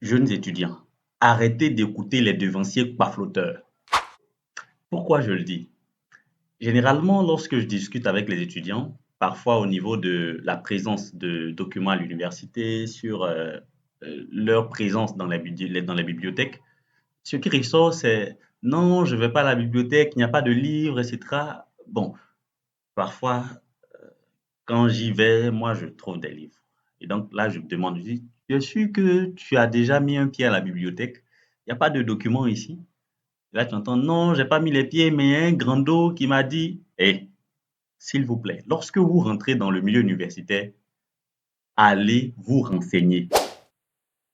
Jeunes étudiants, arrêtez d'écouter les devanciers pafloteurs. Pourquoi je le dis? Généralement, lorsque je discute avec les étudiants, parfois au niveau de la présence de documents à l'université, sur leur présence dans dans les bibliothèques, ce qui ressort, c'est non, je ne vais pas à la bibliothèque, il n'y a pas de livres, etc. Bon, parfois, quand j'y vais, moi, je trouve des livres. Et donc là, je me demande, je dis, tu es sûr que tu as déjà mis un pied à la bibliothèque? Il n'y a pas de documents ici. Et là, tu entends, non, j'ai pas mis les pieds, mais il y a un grand dos qui m'a dit, hé, s'il vous plaît, lorsque vous rentrez dans le milieu universitaire, allez vous renseigner.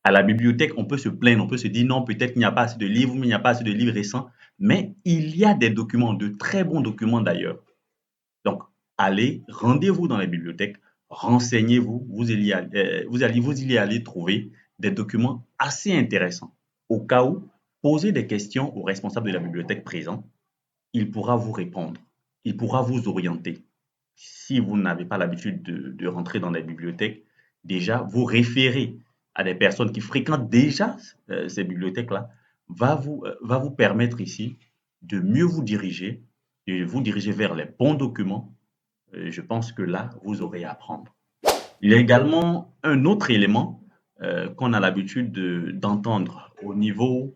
À la bibliothèque, on peut se plaindre, on peut se dire, non, peut-être qu'il n'y a pas assez de livres, mais il n'y a pas assez de livres récents. Mais il y a des documents, de très bons documents d'ailleurs. Donc, allez, rendez-vous dans les bibliothèques, renseignez-vous, vous y allez trouver des documents assez intéressants. Au cas où, posez des questions au responsable de la bibliothèque présent, il pourra vous répondre, il pourra vous orienter. Si vous n'avez pas l'habitude de rentrer dans les bibliothèques, déjà, vous référer à des personnes qui fréquentent déjà ces bibliothèques-là va vous permettre ici de mieux vous diriger, de vous diriger vers les bons documents. Je pense que là, vous aurez à apprendre. Il y a également un autre élément qu'on a l'habitude d'entendre au niveau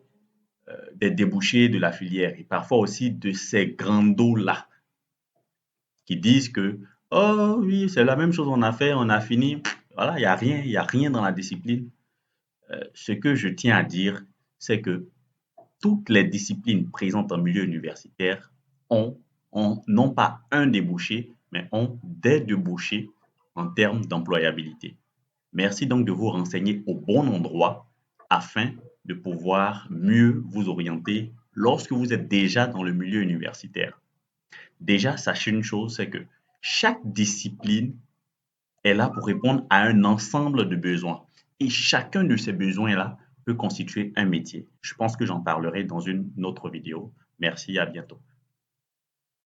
des débouchés de la filière et parfois aussi de ces grands dos-là qui disent que, oh oui, c'est la même chose, on a fait, on a fini. Voilà, il y a rien dans la discipline. Ce que je tiens à dire, c'est que toutes les disciplines présentes en milieu universitaire ont, ont non pas un débouché, mais ont des débouchés en termes d'employabilité. Merci donc de vous renseigner au bon endroit afin de pouvoir mieux vous orienter lorsque vous êtes déjà dans le milieu universitaire. Déjà, sachez une chose, c'est que chaque discipline est là pour répondre à un ensemble de besoins. Et chacun de ces besoins-là peut constituer un métier. Je pense que j'en parlerai dans une autre vidéo. Merci, à bientôt.